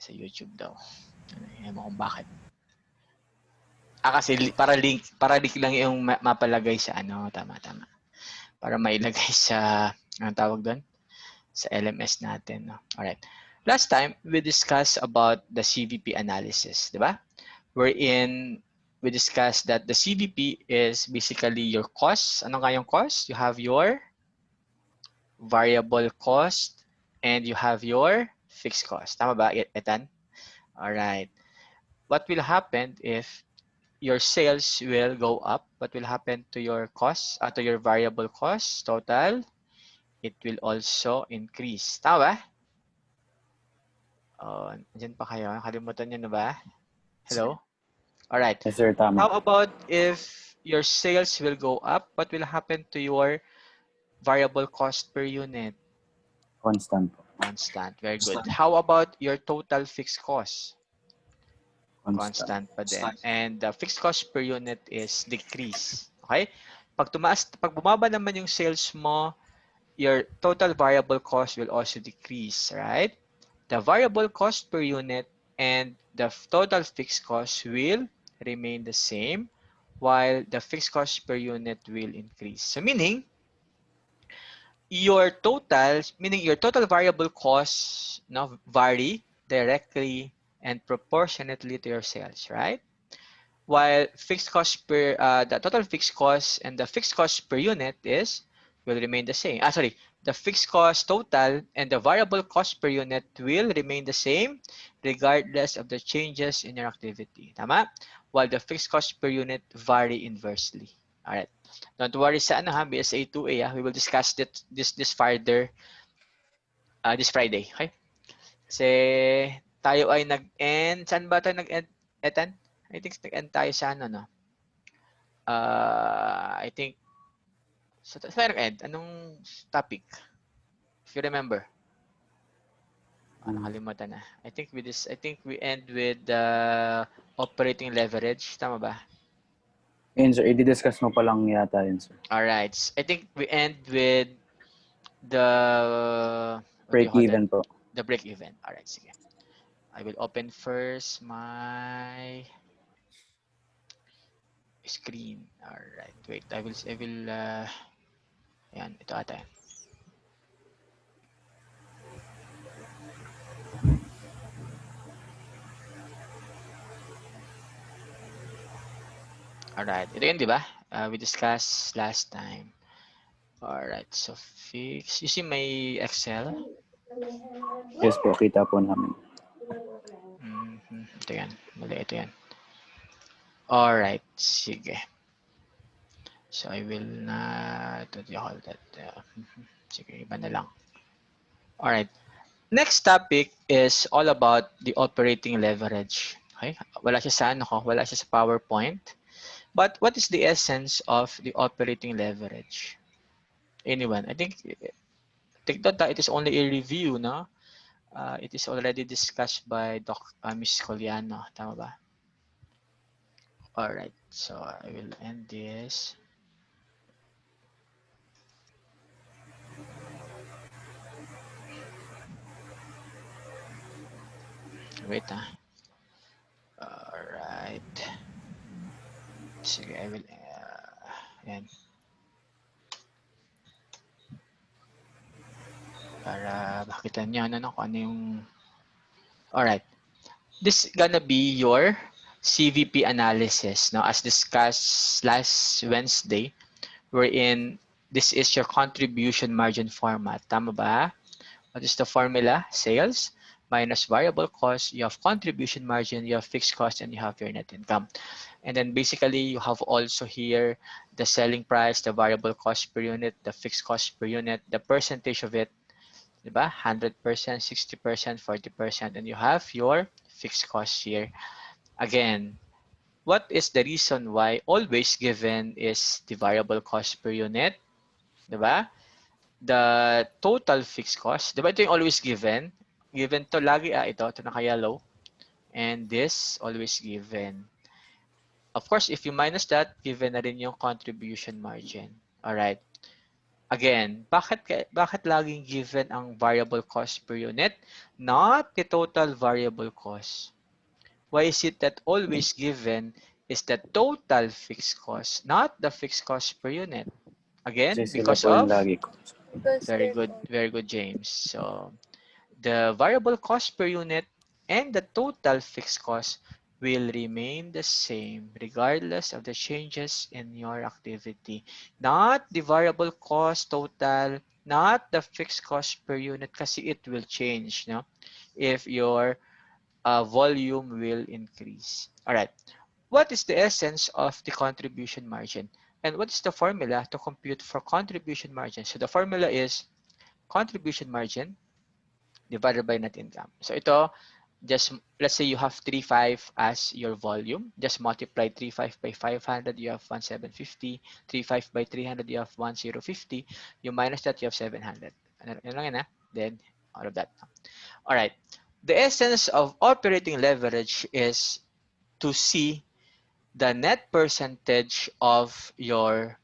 Sa YouTube daw. Ayan mo kung bakit. Kasi para link lang yung mapalagay sa ano, tama. Para mailagay sa anong tawag doon? Sa LMS natin, no. Alright. Last time we discussed about the Cvp analysis, di ba? Wherein we discussed that the Cvp is basically your cost. Ano nga yung cost? You have your variable cost and you have your fixed cost. Tama ba, Ethan? Alright. What will happen if your sales will go up? What will happen to your cost, to your variable cost total? It will also increase. Tama ba? Oh, andyan pa kayo? Nakalimutan nyo na ba? Hello? Alright. Yes, sir, tama. How about if your sales will go up? What will happen to your variable cost per unit? Constant. Constant. Very good. How about your total fixed cost? Constant pa din. And the fixed cost per unit is decrease. Okay? Pag bumaba naman yung sales mo, your total variable cost will also decrease, right? The variable cost per unit and the total fixed cost will remain the same while the fixed cost per unit will increase. So meaning your total variable costs vary directly and proportionately to your sales, right? While fixed cost per the total fixed cost and the fixed cost per unit will remain the same. The fixed cost total and the variable cost per unit will remain the same regardless of the changes in your activity. Tama? While the fixed cost per unit vary inversely. All right. Don't worry sa BSA2A. We will discuss this further this Friday. Okay? Kasi tayo ay nag-end. Saan ba tayo nag-end, Ethan? I think nag-end tayo sa no? I think saan nag-end? Anong topic? If you remember. Nakalimutan na. I think we end with the operating leverage. Tama ba? Yun, sir. I-discuss mo pa lang yata yun, sir. Alright. I think we end with the break-even po. The break-even. Alright, sige. I will open first my screen. Alright, wait. I will yan, ito ata. Alright, ito yun, di ba? We discussed last time. Alright, so fix. You see my Excel? Yes po, kita po namin. Ito yan. Mali, ito yan. Alright, sige. So I will not, what do you call that? Sige, iba na lang. Alright. Next topic is all about the operating leverage. Okay? Wala siya sa wala siya sa PowerPoint. But what is the essence of the operating leverage? Anyone? I think that it is only a review, no? It is already discussed by Ms. Coliano. Tama ba? Alright, so I will end this. Wait, Alright. Sige, I will, yan. Para makita niyo kung ano yung, alright. This is gonna be your Cvp analysis, now as discussed last Wednesday, wherein this is your contribution margin format. Tama ba? What is the formula? Sales minus variable cost, you have contribution margin, you have fixed cost, and you have your net income. And then basically you have also here the selling price, the variable cost per unit, the fixed cost per unit, the percentage of it, diba? 100%, 60%, 40%, and you have your fixed cost here. Again, what is the reason why always given is the variable cost per unit, diba? The total fixed cost, diba ito yung always given? Given to lagi, ito naka-yellow. And this, always given. Of course, if you minus that, given na rin yung contribution margin. Alright. Again, bakit laging given ang variable cost per unit, not the total variable cost? Why is it that always given is the total fixed cost, not the fixed cost per unit? Kasi Again, sila because po yung of, lagi ko. very good, James. So, the variable cost per unit and the total fixed cost will remain the same regardless of the changes in your activity. Not the variable cost total, not the fixed cost per unit kasi it will change, no? If your volume will increase. All right. What is the essence of the contribution margin? And what is the formula to compute for contribution margin? So the formula is contribution margin divided by net income. So ito, just let's say you have 35 as your volume. Just multiply 35 by 500, you have 1750. 35 by 300, you have 1050. You minus that, you have 700. Yan lang yan, ha? Then, all of that. All right. The essence of operating leverage is to see the net percentage of your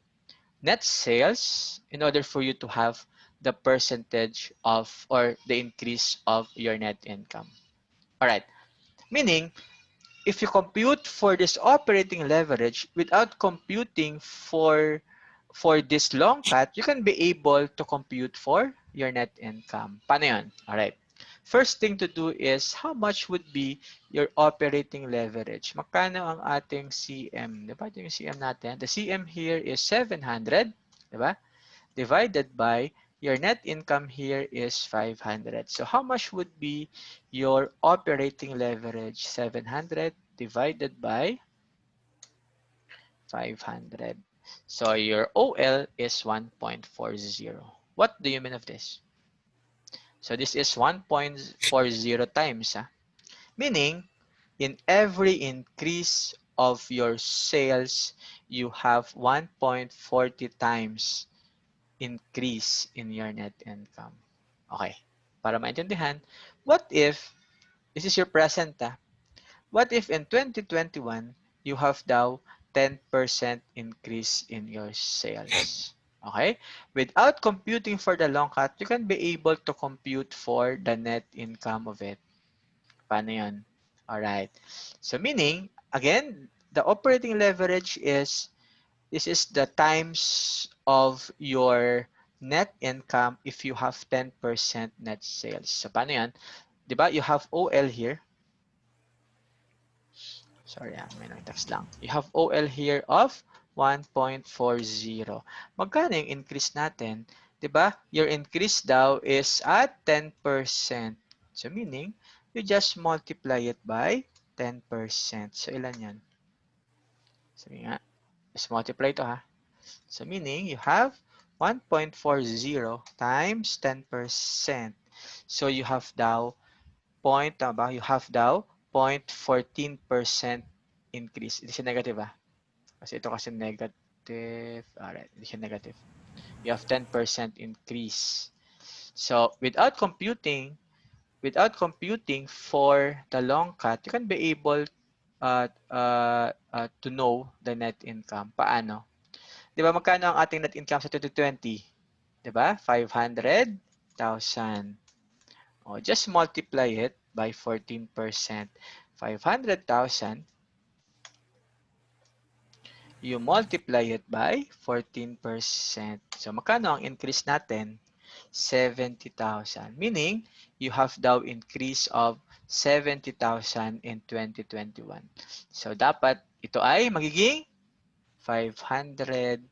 net sales in order for you to have the percentage of or the increase of your net income. All right. Meaning, if you compute for this operating leverage without computing for this long cut, you can be able to compute for your net income. Paano yun? All right. First thing to do is how much would be your operating leverage? Magkano ang ating CM? Diba? Ito yung CM natin. The CM here is 700. Diba? Divided by your net income here is 500. So how much would be your operating leverage? 700 divided by 500. So your OL is 1.40. What do you mean of this? So this is 1.40 times. Meaning, in every increase of your sales, you have 1.40 times increase in your net income. Okay. Para maintindihan, what if, this is your present, what if in 2021, you have daw 10% increase in your sales? Okay? Without computing for the long cut, you can be able to compute for the net income of it. Paano yun? Alright. So meaning, again, the operating leverage is, this is the times of your net income if you have 10% net sales. So paano yan? Diba? You have OL here. Sorry, may nag-text lang. You have OL here of 1.40. Magkano yung increase natin? Diba? Your increase daw is at 10%. So meaning, you just multiply it by 10%. So ilan yan? Sige nga. Just multiply ito, ha. So meaning, you have 1.40 times 10%. So you have daw you have daw 0.14% increase. Hindi siya negative, kasi ito kasi negative. Alright, hindi siya negative. You have 10% increase. So without computing for the long cut, you can be able to know the net income. Paano? Di ba magkano ang ating net income sa 2020? Di ba? 500,000. O, just multiply it by 14%. 500,000, you multiply it by 14%. So, magkano ang increase natin? 70,000. Meaning, you have daw increase of 70,000 in 2021. So, dapat ito ay magiging 570,000.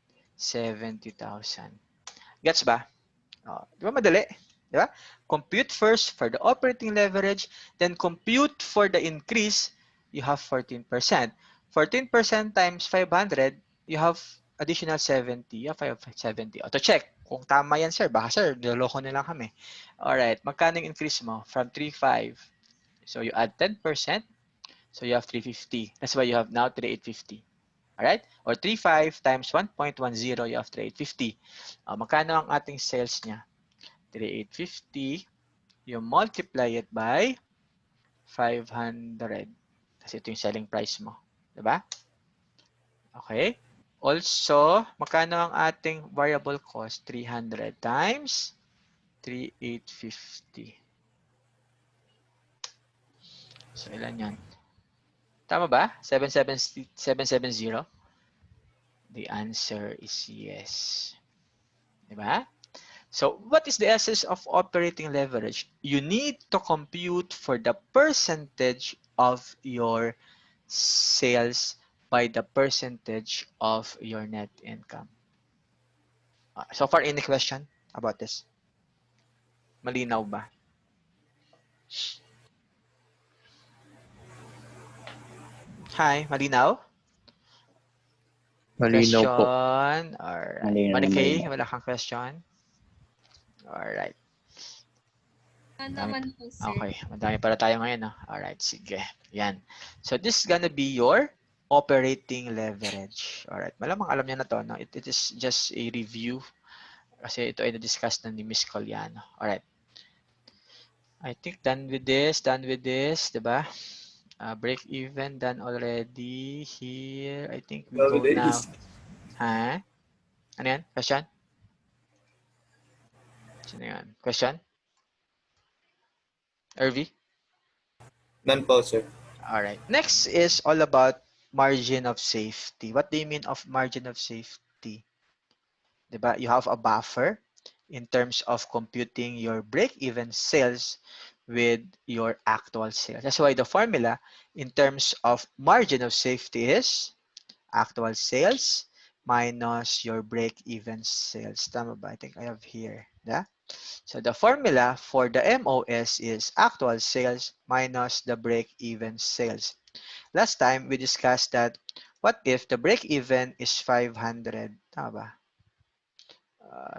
Gets ba? Oh, di ba madali? Di ba? Compute first for the operating leverage, then compute for the increase, you have 14%. 14% times 500, you have additional 70. You have 570. O, to check kung tama yan, sir. Baka, sir, niloloko nila kami. Alright, magkano yung increase mo? From 3.5. So, you add 10%. So, you have 350. That's why you have now 3,850. Alright? Or 3.5 times 1.10, you have 3,850. Magkano ang ating sales niya? 3,850. You multiply it by 500. Kasi ito yung selling price mo. Diba? Okay? Also, magkano ang ating variable cost? 300 times 3,850. So, ilan yan? Tama ba? 770? The answer is yes. Diba? So, what is the essence of operating leverage? You need to compute for the percentage of your sales by the percentage of your net income. So far, any question about this? Malinaw ba? Hi, malinaw? Malinaw po. Question? Alright. Malinaw na Manikay, malinaw. wala kang question? Alright. naman po, sir. Okay, madami para tayo ngayon. No? Alright, sige. Yan. So, this is gonna be your operating leverage. Alright, malamang alam niyo na to. No? It is just a review kasi ito ay na-discuss na ni Miss Coliano. Alright. I think done with this, diba? Break even done already here. I think we go now. Ha? Ano yan? Question? Sino yan? Question? Irvi? None po, sir. Alright. Next is all about margin of safety. What do you mean of margin of safety? Diba? You have a buffer in terms of computing your break-even sales with your actual sales. That's why the formula in terms of margin of safety is actual sales minus your break-even sales. Tama ba? I think I have here. Yeah? So the formula for the MOS is actual sales minus the break-even sales. Last time, we discussed that what if the break-even is 500? Tama ba?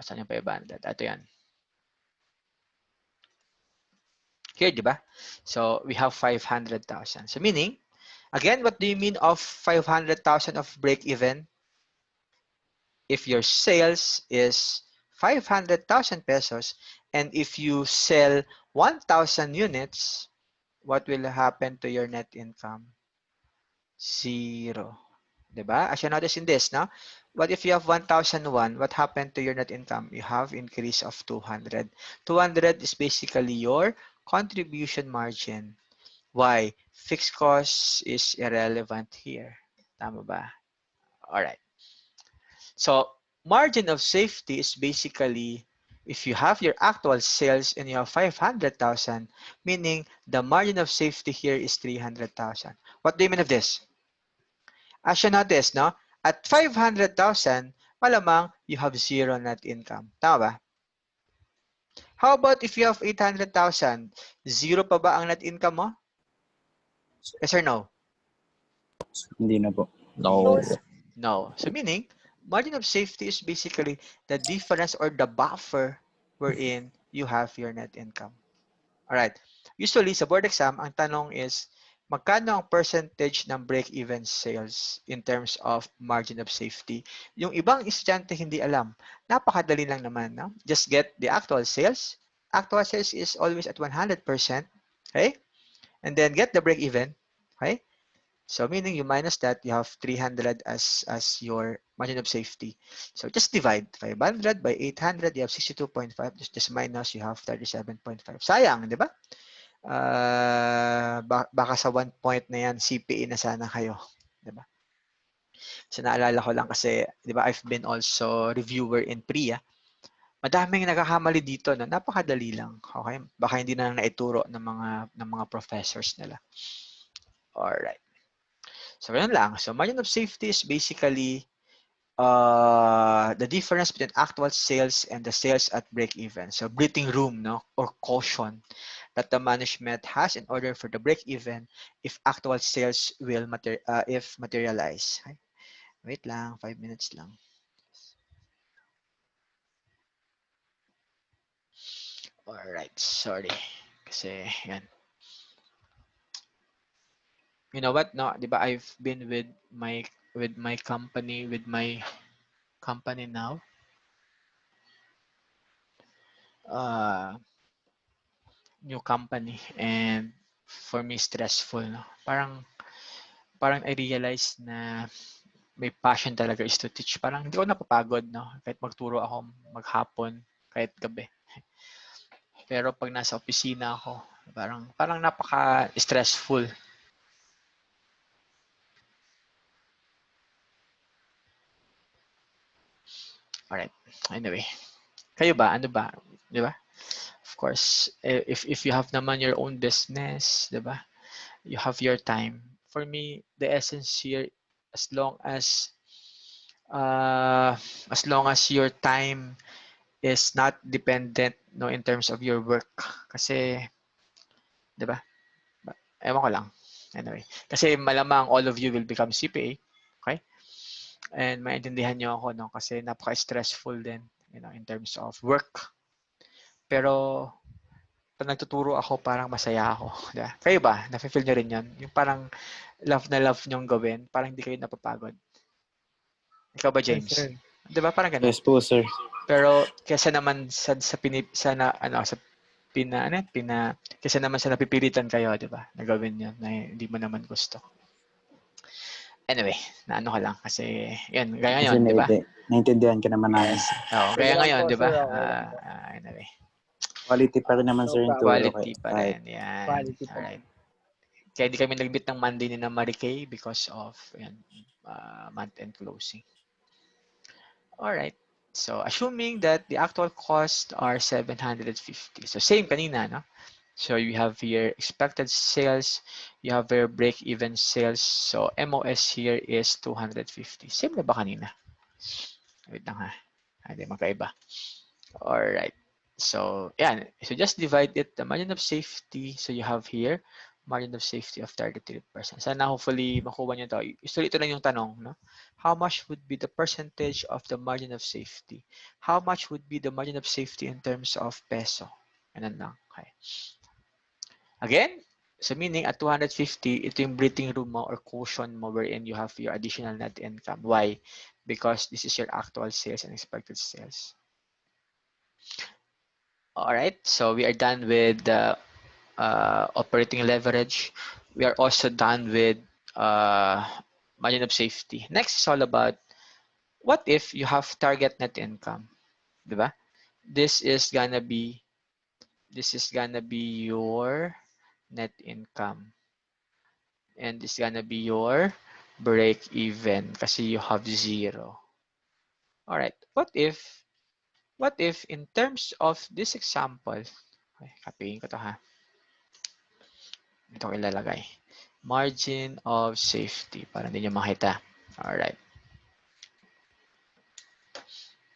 Saan yung 500? Ito yan. Here, di ba? So, we have 500,000. So, meaning, again, what do you mean of 500,000 of break-even? If your sales is 500,000 pesos, and if you sell 1,000 units, what will happen to your net income? Zero. Diba? As you notice in this, no? What if you have 1,001? What happened to your net income? You have increase of 200. 200 is basically your contribution margin. Why? Fixed cost is irrelevant here. Tama ba? Alright. So, margin of safety is basically if you have your actual sales and you have 500,000, meaning the margin of safety here is 300,000. What do you mean of this? As you notice, no? At 500,000, malamang you have zero net income. Tama ba? How about if you have 800,000? Zero pa ba ang net income mo? Yes or no? Hindi na po. No. No. So meaning, margin of safety is basically the difference or the buffer wherein you have your net income. Alright. Usually, sa board exam, ang tanong is, magkano ang percentage ng break-even sales in terms of margin of safety? Yung ibang estudyante hindi alam. Napakadali lang naman. No? Just get the actual sales. Actual sales is always at 100%. Okay? And then get the break-even. Okay? So meaning you minus that, you have 300 as your margin of safety. So just divide 500 by 800, you have 62.5. Just minus, you have 37.5. Sayang, di ba? Baka sa 1 point na yan, CPA na sana kayo. Di ba? So naalala ko lang kasi, di ba, I've been also reviewer in PRIA. Madaming nagkakamali dito, no? Napakadali lang. Okay? Baka hindi na lang naituro ng mga professors nila. Alright. So, ganun lang. So, margin of safety is basically the difference between actual sales and the sales at break-even. So, breathing room, no, or caution that the management has in order for the break-even if actual sales will materialize. Okay? Wait lang, 5 minutes lang. Alright, sorry. Kasi, yan. You know what? No, di ba I've been with my company now. New company, and for me stressful, no? Parang I realized na may passion talaga is to teach. Parang hindi ko napapagod, no? Kahit magturo ako maghapon, kahit gabi. Pero pag nasa opisina ako, parang napaka-stressful. Alright. Anyway. Kayo ba? Ano ba? Di ba? Of course, if you have naman your own business, di ba? You have your time. For me, the essence here, as long as your time is not dependent, no, in terms of your work. Kasi, di ba? Ewan ko lang. Anyway. Kasi malamang all of you will become CPA. Okay? And maintindihan nyo ako, no? Kasi napaka-stressful din, you know, in terms of work. Pero, pag nagtuturo ako, parang masaya ako. Diba? Kayo ba? Nafe-feel nyo rin yun? Yung parang love na love nyong gawin, parang hindi kayo napapagod. Ikaw ba, James? Yes, sir. Diba? Parang ganun. Yes po, sir. Pero, kesa naman kesa naman sa napipilitan kayo, diba? Na gawin yun na hindi mo naman gusto. Anyway, naano ka lang kasi, yun, gaya Kasi ngayon, di ba? naintindihan ka naman namin. Yes. Oo, gaya Okay lang ngayon, po, di ba? sir. Okay lang po. Anyway, Quality pa rin naman, No sir, yung problem. turo. quality pa Kahit rin. Yan. Quality po. Alright. Kaya di kami nagbit ng Monday ni na Marikay because of month-end closing. Alright. So, assuming that the actual cost are 750. So, same kanina, no? So, you have here expected sales. You have your break-even sales. So, MOS here is 250. Same na ba kanina? Wait lang ha. Hindi magkaiba. Alright. So, yan. So, just divide it, the margin of safety. So, you have here, margin of safety of 33%. Sana hopefully makuha nyo ito. Ito lang yung tanong, no? How much would be the percentage of the margin of safety? How much would be the margin of safety in terms of peso? Ganun lang. Okay. Again, so meaning at 250, ito yung breathing room mo or cushion mo wherein you have your additional net income. Why? Because this is your actual sales and expected sales. All right, so we are done with the operating leverage. We are also done with margin of safety. Next is all about what if you have target net income, diba? This is gonna be your net income, and this is gonna be your break even kasi you have 0. All right, what if in terms of this example, okay, copying ko to ha. Ito ko ilalagay. Margin of safety para hindi nyo makita. Alright.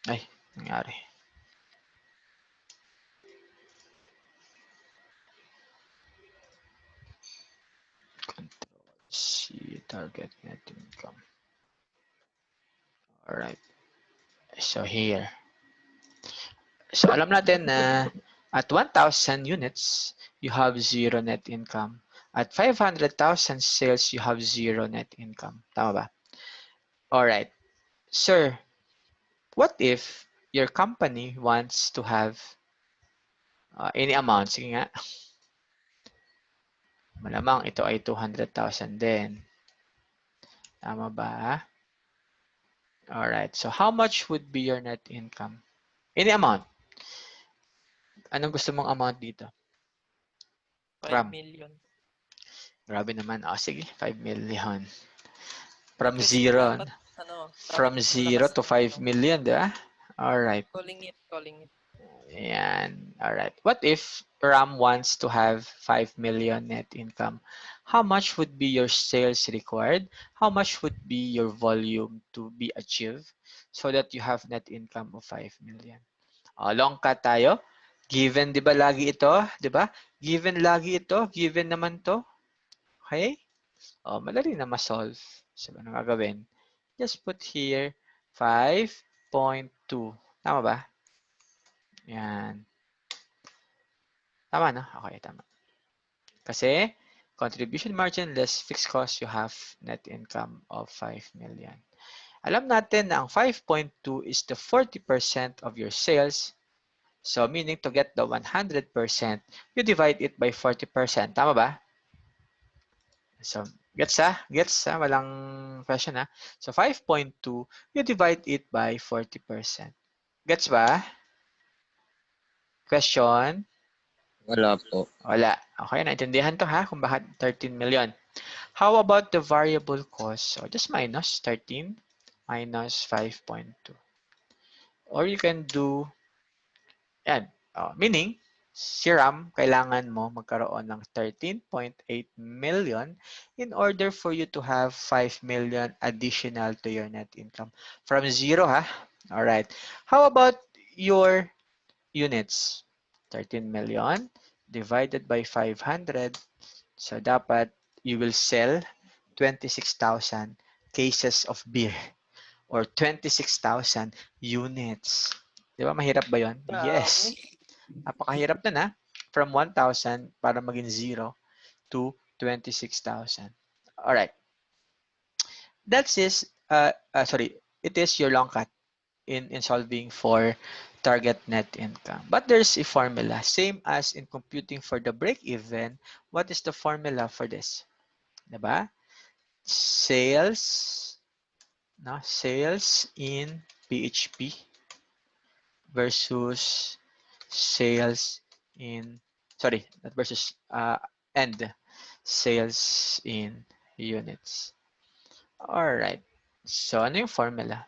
Ay, nangyari. Control C, target net income. Alright. So here. So alam natin na at 1,000 units, you have 0 net income. At 500,000 sales, you have 0 net income. Tama ba? Alright. Sir, what if your company wants to have any amount? Sige nga. Malamang ito ay 200,000 din. Tama ba? Alright. So, how much would be your net income? Any amount. Anong gusto mong amount dito? 5 million. Grabe naman. Sige. 5 million. From Kasi zero. dapat, From dapat 0 to 5 malakas million, di ba? Alright. Calling it. Ayan. Alright. What if Ram wants to have 5 million net income? How much would be your sales required? How much would be your volume to be achieved so that you have net income of 5 million? Long cut tayo. Given, di ba lagi ito? Di ba? Given lagi ito. Given naman to. Okay? Madali na ma-solve. So, ano gagawin? Just put here 5.2. Tama ba? Yan. Tama, no? Okay, tama. Kasi, contribution margin less fixed cost, you have net income of 5 million. Alam natin na ang 5.2 is the 40% of your sales. So, meaning to get the 100%, you divide it by 40%. Tama ba? So, Gets ha? Gets ha? Walang question ha? So 5.2, you divide it by 40%. Gets ba? Question? Wala po. Wala. Okay, naintindihan to ha? Kung bakit 13 million. How about the variable cost? So just minus 13 minus 5.2. Or you can do, yan. Meaning, si RAM, kailangan mo magkaroon ng 13.8 million in order for you to have 5 million additional to your net income. From zero, ha? Alright. How about your units? 13 million divided by 500. So, dapat you will sell 26,000 cases of beer or 26,000 units. Di ba? Mahirap ba yon? Yes. Napakahirap na na. From 1,000 para maging 0 to 26,000. Alright. That's is, it is your long cut in solving for target net income. But there's a formula. Same as in computing for the break-even. What is the formula for this? Diba? Sales, no? Sales in PHP versus sales in, sorry, not versus, and sales in units. All right. So, ano yung formula?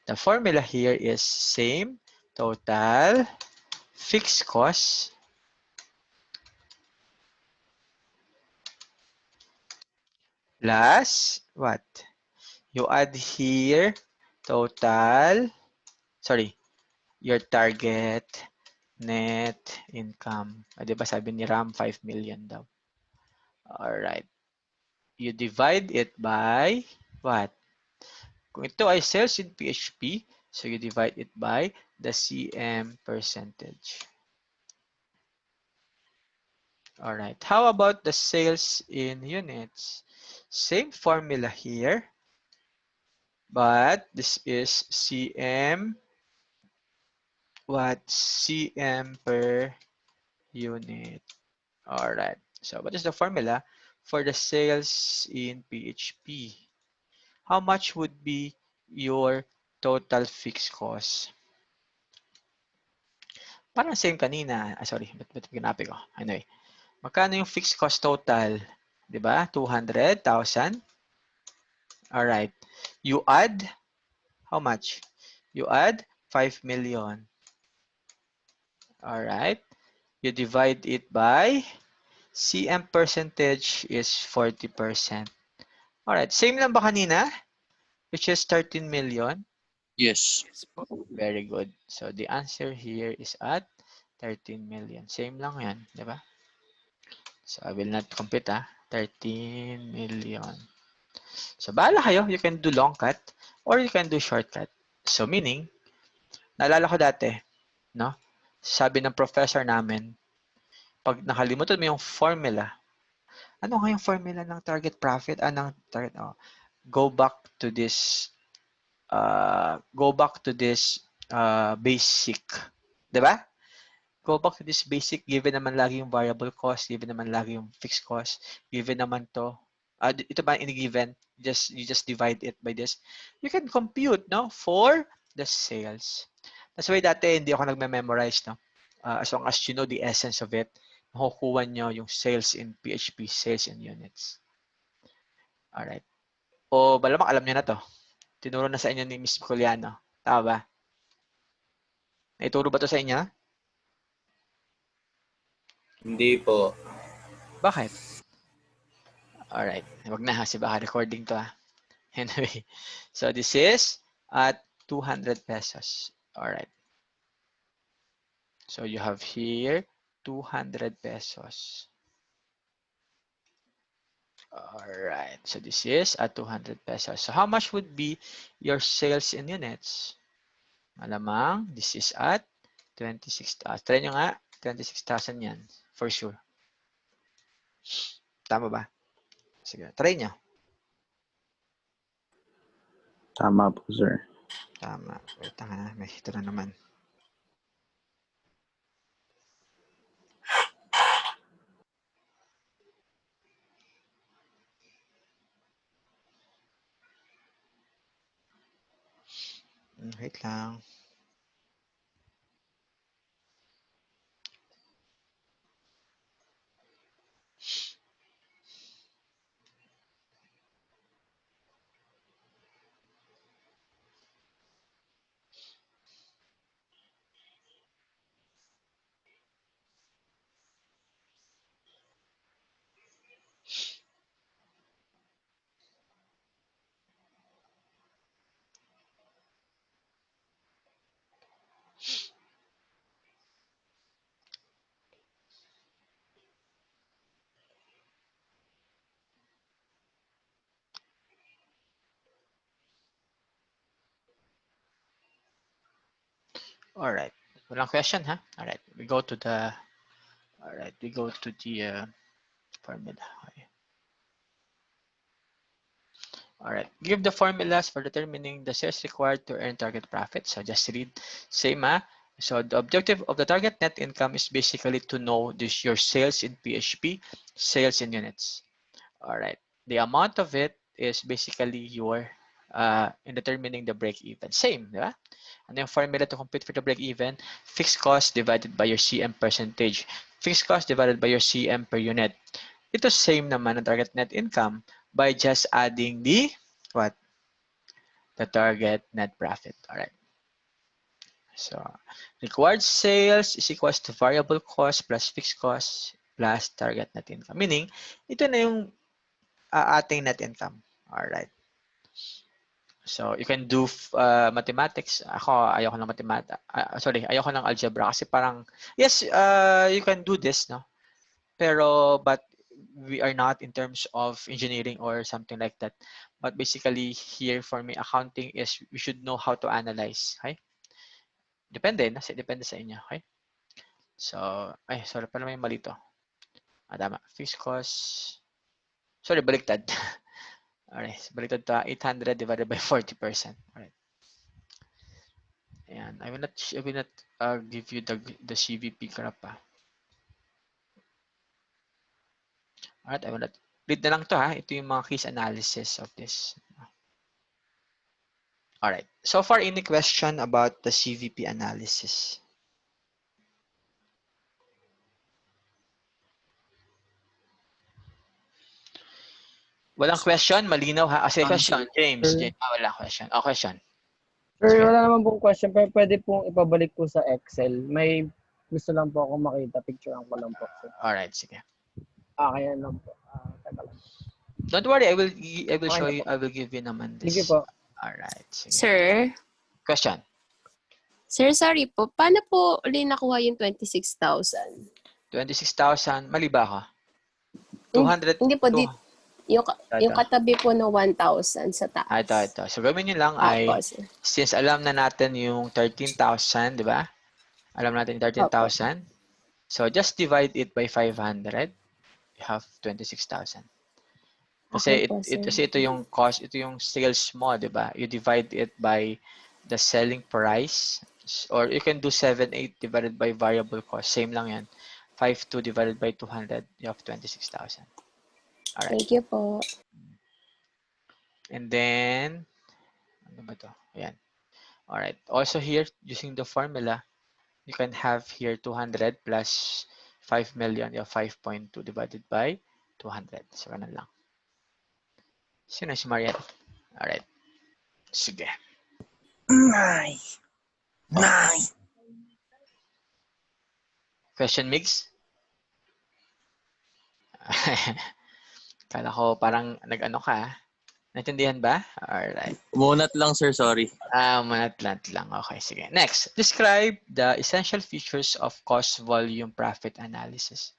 The formula here is same total fixed cost plus what? You add here total, sorry, your target net income. Di ba sabi ni Ram 5 million daw. Alright. You divide it by what? Kung ito ay sales in PHP, so you divide it by the CM percentage. Alright. How about the sales in units? Same formula here, but this is CM, what? CM per unit. Alright. So what is the formula for the sales in PHP? How much would be your total fixed cost? Parang same kanina. Sorry, ba't ginapi ko? Anyway, magkano yung fixed cost total? Diba? 200,000. Alright. You add, how much? You add 5 million. Alright. You divide it by, CM percentage is 40%. Alright. Same lang ba kanina? Which is 13 million. Yes. Very good. So the answer here is at 13 million. Same lang yan, di ba? So I will not compute 13 million. So bahala kayo, you can do long cut or you can do shortcut. So meaning, naalala ko dati, no? Sabi ng professor namin, pag nakalimutan mo yung formula, ano nga yung formula ng target profit? Go back to this basic. Diba? Go back to this basic, given naman lagi yung variable cost, given naman lagi yung fixed cost, given naman to, ito ba in given, you just divide it by this. You can compute, no, for the sales. That's why dati hindi ako nagme-memorize, no. As long as you know the essence of it, makukuha nyo yung sales in PHP, sales in units. Alright. O malamang alam nyo na to. Tinuro na sa inyo ni Ms. Culiano. Tama ba? Naituro ba to sa inyo? Hindi po. Bakit? Alright. Wag na kasi baka recording to Anyway. So this is at 200 pesos. Alright. So you have here 200 pesos. Alright. So this is at 200 pesos. So how much would be your sales in units? Malamang, this is at 26,000. Try nyo nga, 26,000 yan. For sure. Tama ba? Sige, try nyo. Tama po, sir. Tama. Wait lang may hito na naman. Wait lang. All right. Walang question, ha? All right. We go to the formula. Okay. All right. Give the formulas for determining the sales required to earn target profit. So just read. Same, ha? So the objective of the target net income is basically to know your sales in PHP, sales in units. All right. The amount of it is basically your in determining the break even. Same, di ba? Ano yung formula to compute for the break even? Fixed cost divided by your CM percentage. Fixed cost divided by your CM per unit. Ito same naman ang target net income by just adding the what? The target net profit. All right. So, required sales is equals to variable cost plus fixed cost plus target net income. Meaning, ito na yung ating net income. All right. So, you can do mathematics. Ako, ayoko ng mathematics. Sorry, ayoko ng algebra kasi parang, yes, you can do this, no? But we are not in terms of engineering or something like that. But basically, here for me, accounting is we should know how to analyze. Okay? Depende sa inyo. Okay? So, sorry, pala may mali to. Tama. Fixed cost. Sorry, baliktad. Alright, baliktad to 800 divided by 40%. Alright. Ayan. I will not give you the CVP crap. Alright, I will not. Read na lang to, ha. Ito yung mga case analysis of this. Alright. So far, any question about the CVP analysis? Walang question? Malinaw, ha? Kasi question, James. Wala question. Question. Sir, Sige. wala naman pong question, pero pwede pong ipabalik po sa Excel. May gusto lang po ako makita. Picturean ko lang po, sir. Alright, sige. Kaya lang po. Teka lang. Don't worry, I will Okay show na you. po. I will give you naman this. Sige po. Alright, sige. Sir, Question. sorry po. Paano po ulit nakuha yung 26,000? 26,000. Mali ba ako? 200. Hindi po. Yung Ito. katabi po ng 1,000 sa taas. Ito. So, gawin nyo lang ay, Opo, sir. since alam na natin yung 13,000, di ba? Alam natin yung 13,000. So, just divide it by 500. You have 26,000. Kasi, kasi ito yung cost, ito yung sales mo, di ba? You divide it by the selling price. Or you can do 7,800 divided by variable cost. Same lang yan. 5,200 divided by 200. You have 26,000. Alright. Thank you po. And then, ano ba to? Ayan. Alright. Also here, using the formula, you can have here 200 plus 5 million. You have 5.2 divided by 200. So, ganun lang. Sino si Mariette? Alright. Sige. Nice. Question, Migs? Kala ko parang nag-ano ka. Naintindihan ba? Alright. Munat lang, sir. Sorry. Manatlant lang. Okay, sige. Next, describe the essential features of cost volume profit analysis.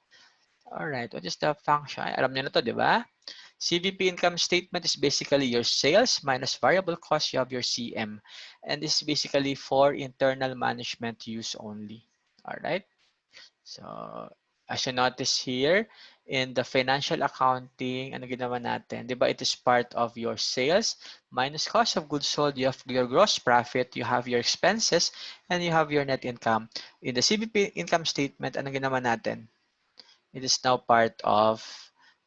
Alright, what is the function? Alam niyo na to, di ba? CVP income statement is basically your sales minus variable cost. You have your CM. And this is basically for internal management use only. Alright? So, as you notice here, in the financial accounting, ano ginawa natin? Di ba, it is part of your sales minus cost of goods sold. You have your gross profit, you have your expenses, and you have your net income. In the CVP income statement, ano ginawa natin? It is now part of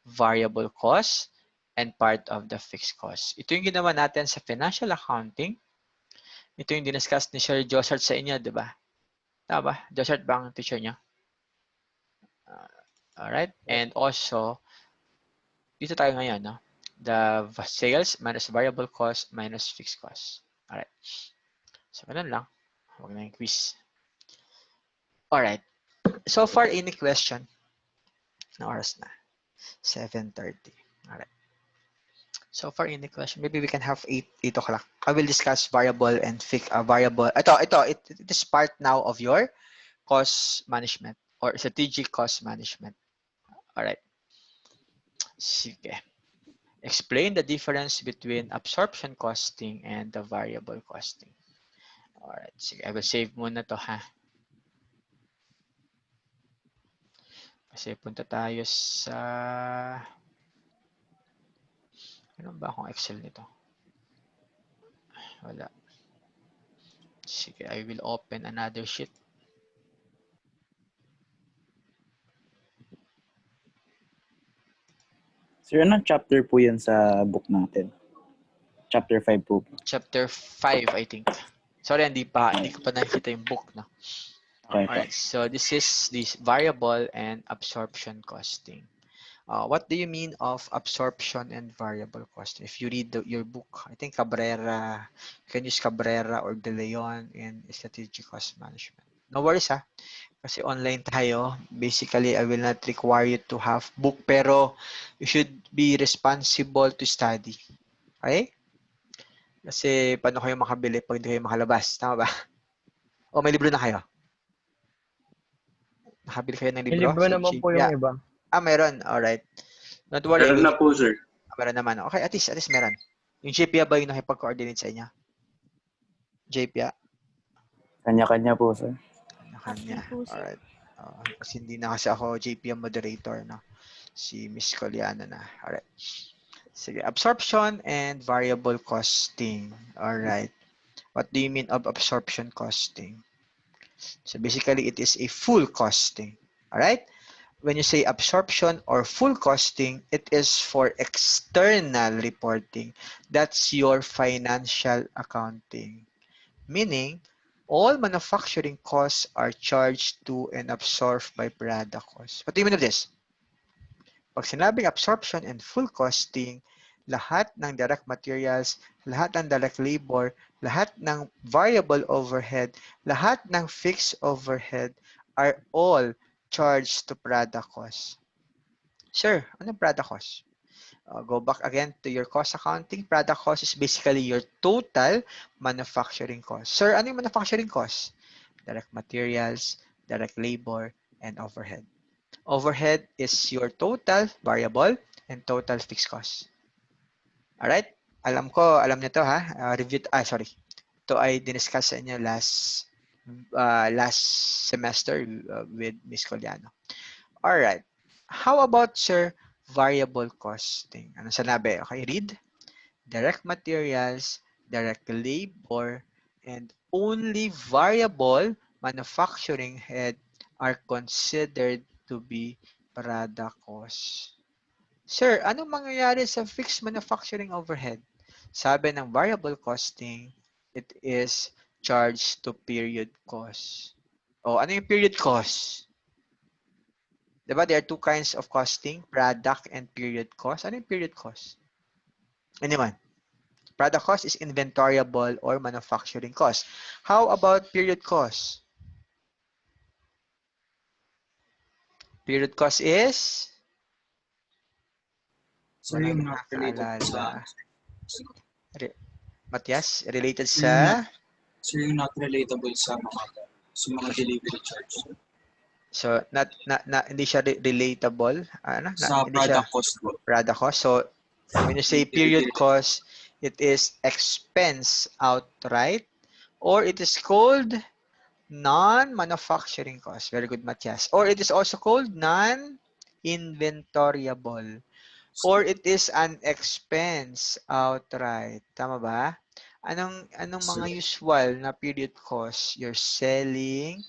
variable cost and part of the fixed cost. Ito yung ginawa natin sa financial accounting. Ito yung diniscuss ni Sir Josart sa inyo, di ba? Tama ba? Josart ba ang teacher niya? Alright. And also, dito tayo ngayon, no? The sales minus variable cost minus fixed cost. Alright. So, ganun lang. Huwag na yung quiz. Alright. So far, any question? Na oras na. 7:30. Alright. So far, any question? Maybe we can have 8 o'clock. I will discuss variable and fixed variable. It is part now of your cost management or strategic cost management. Alright. Sige. Explain the difference between absorption costing and the variable costing. Alright. Sige. I will save muna to, ha? Kasi punta tayo sa... Meron ba akong Excel nito? Wala. Sige, I will open another sheet. Sir, anong chapter po yan sa book natin? Chapter 5 po. Chapter 5, I think. Sorry, hindi ko pa nakikita yung book, no? Okay. Alright, so this is this variable and absorption costing. What do you mean of absorption and variable costing? If you read your book, I think Cabrera, you can use Cabrera or De Leon in strategic cost management. No worries, ha? Kasi online tayo. Basically, I will not require you to have book, pero you should be responsible to study. Okay? Kasi paano kayo makabili pag hindi kayo makalabas? Tama ba? O may libro na kayo? Nakabili kayo ng May libro? libro naman po yung iba. Meron. Alright. Don't worry. Meron na po, sir. Meron naman. Okay, at least meron. Yung JPA ba yung nakipag-coordinate sa inyo? JPA? Kanya-kanya po, sir. Kanya. Okay po, sir. Alright. Kasi hindi na kasi ako JPA moderator, no? Si Miss Coliana na. Alright. Sige. Absorption and variable costing. Alright. What do you mean of absorption costing? So basically, it is a full costing. Alright? When you say absorption or full costing, it is for external reporting. That's your financial accounting. Meaning, all manufacturing costs are charged to and absorbed by product costs. What do you mean of this? Pag sinabing absorption and full costing, lahat ng direct materials, lahat ng direct labor, lahat ng variable overhead, lahat ng fixed overhead are all charged to product cost. Sir, anong product cost? Go back again to your cost accounting. Product cost is basically your total manufacturing cost. Sir, ano yung manufacturing cost? Direct materials, direct labor, and overhead. Overhead is your total variable and total fixed cost. Alright? Alam niyo to, ha? Sorry. Ito ay diniscuss sa inyo last semester with Ms. Coliano. Alright. How about, sir, variable costing? Ano sanabi? Okay, read. Direct materials, direct labor, and only variable manufacturing head are considered to be product cost. Sir, anong mangyayari sa fixed manufacturing overhead? Sabi ng variable costing, it is charged to period cost. Ano yung period cost? Diba? There are two kinds of costing, product and period cost. Ano yung period cost? Anyone? Product cost is inventoriable or manufacturing cost. How about period cost? Period cost is? Sir, yung not related sa... Matias, related sa? Sir, yung not relatable sa mga delivery charge. So, hindi siya relatable. Sa hindi product siya cost po. Product cost. So, when you say period cost, it is expense outright or it is called non-manufacturing cost. Very good, Matias. Or it is also called non-inventoriable. Or it is an expense outright. Tama ba? Anong mga usual na period cost? Your selling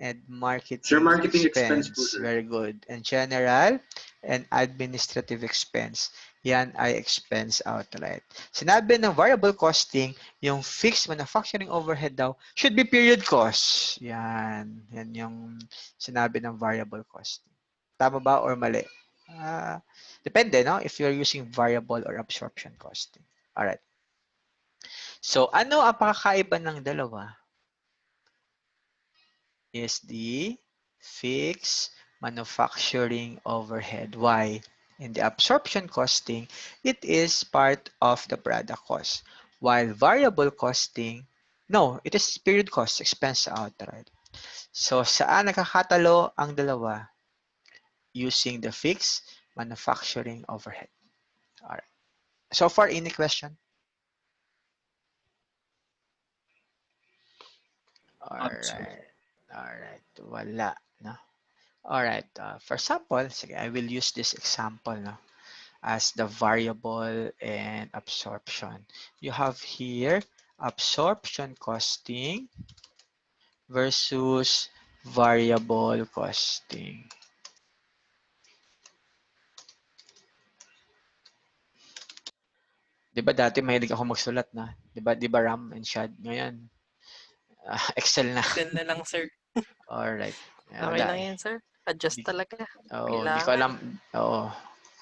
and marketing, Sir, marketing expense po, sir. Very good. And general and administrative expense. Yan ay expense outright. Sinabi ng variable costing, yung fixed manufacturing overhead daw should be period cost. Yan. Yan yung sinabi ng variable costing. Tama ba or mali? Depende, no? If you're using variable or absorption costing. Alright. So, ano ang pakakaiba ng dalawa? Is the fixed manufacturing overhead. Why? In the absorption costing, it is part of the product cost. While variable costing, no, it is period cost, expense outright. So, saan nakakatalo ang dalawa? Using the fixed manufacturing overhead. Alright. So far, any question? Alright. Alright. Wala. No? Alright. For example, sige, I will use this example no, as the variable and absorption. You have here absorption costing versus variable costing. Diba dati mahilig ako magsulat na? Diba Ram and Shad? Ngayon, Excel na. Excel na lang, sir. Alright. Okay lang yan, sir. Adjust talaga. Oo, hindi ko alam. Oo.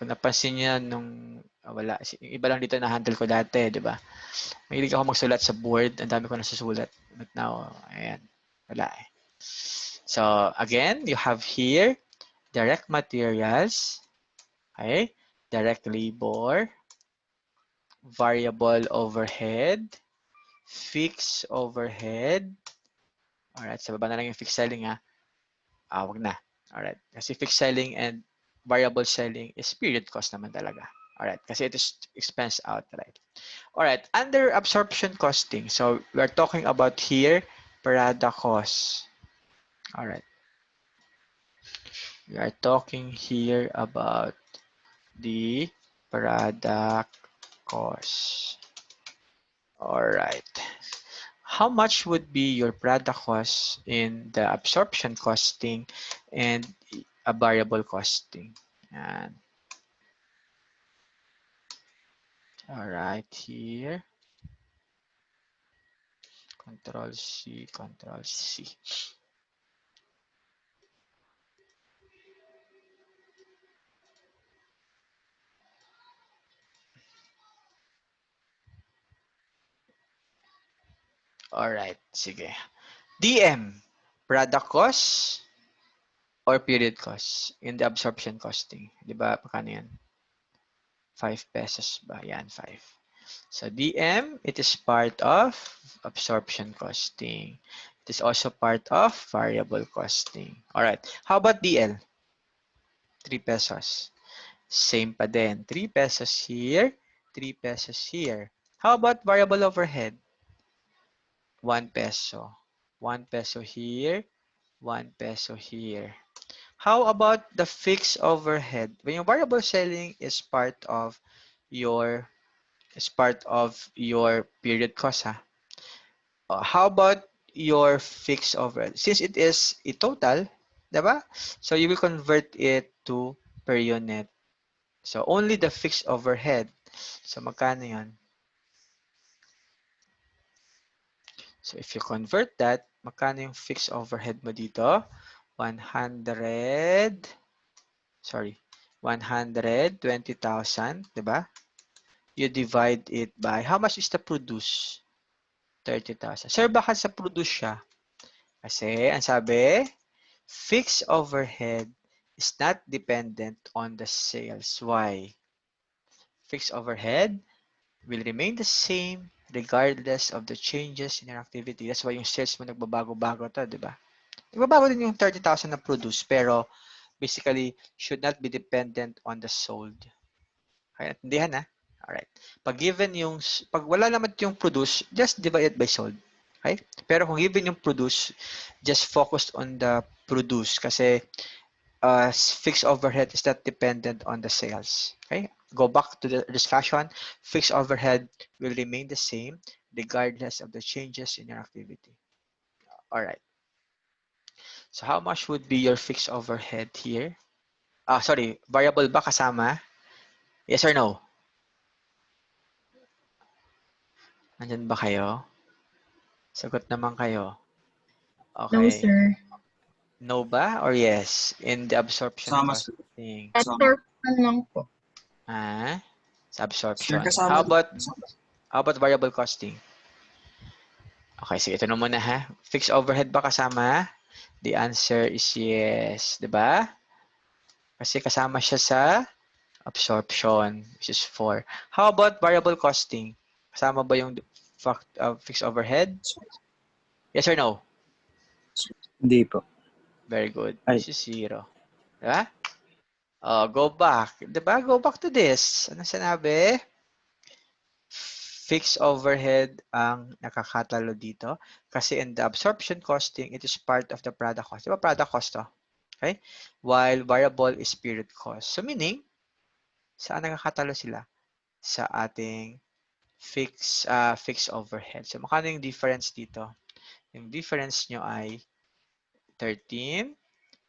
Kung napansin niyo nung wala. Yung iba lang dito na handle ko dati, di ba? Mahilig ako magsulat sa board. Ang dami ko nasusulat. But now, ayan. Wala eh. So, again, you have here direct materials. Okay? Direct labor. Variable overhead. Fixed overhead. Alright, sa baba na lang yung fixed selling ha. Wag na. Alright. Kasi fixed selling and variable selling is period cost naman talaga. Alright. Kasi it is expense outright. Alright. Under absorption costing, so we're talking about here product cost. Alright. We are talking here about the product cost. Alright. How much would be your product cost in the absorption costing and a variable costing? And all right, here, Control C, Control C. All right, sige. DM, product cost or period cost in the absorption costing. Di ba, pakano yan? 5 pesos ba? Yan, 5. So DM, it is part of absorption costing. It is also part of variable costing. All right. How about DL? 3 pesos. Same pa din. 3 pesos here, 3 pesos here. How about variable overhead? 1 peso. 1 peso here, 1 peso here. How about the fixed overhead? When your variable selling is part of your period cost, ha? How about your fixed overhead? Since it is a total, diba? So you will convert it to per unit. So only the fixed overhead. So magkano yan? So if you convert that, magkano yung fixed overhead mo dito? 120,000, diba? You divide it by, how much is the produce? 30,000. Sir, bakit sa produce siya? Kasi, ang sabi, fixed overhead is not dependent on the sales. Why? Fixed overhead will remain the same regardless of the changes in your activity. That's why yung sales mo nagbabago-bago to, di ba? Nagbabago din yung 30,000 na produce, pero basically should not be dependent on the sold. Okay, natindihan na? Alright. Pag wala naman yung produce, just divide it by sold. Okay? Pero kung given yung produce, just focus on the produce kasi fixed overhead is not dependent on the sales. Okay? Go back to the discussion. Fixed overhead will remain the same regardless of the changes in your activity. All right. So how much would be your fixed overhead here? Sorry, variable ba kasama? Yes or no? Nandyan ba kayo? Sagot naman kayo. No, Okay. sir. No ba or yes? In the absorption Kasama, sir. costing. Kasama. Absorption lang po. Sa Sir, absorption. kasama. How about variable costing? Okay, sige, ito na muna ha. Fixed overhead ba kasama? The answer is yes. Diba? Kasi kasama siya sa absorption, which is 4. How about variable costing? Kasama ba yung fixed overhead? Yes or no? Hindi po. Very good. Ay. This is 0. Diba? Go back. Diba? Go back to this. Ano sinabi? Fixed overhead ang nakakatalo dito. Kasi in the absorption costing, it is part of the product cost. Diba product cost to? Okay? While variable is period cost. So meaning, saan nakakatalo sila? Sa ating fixed overhead. So makano yung difference dito? Yung difference nyo ay 13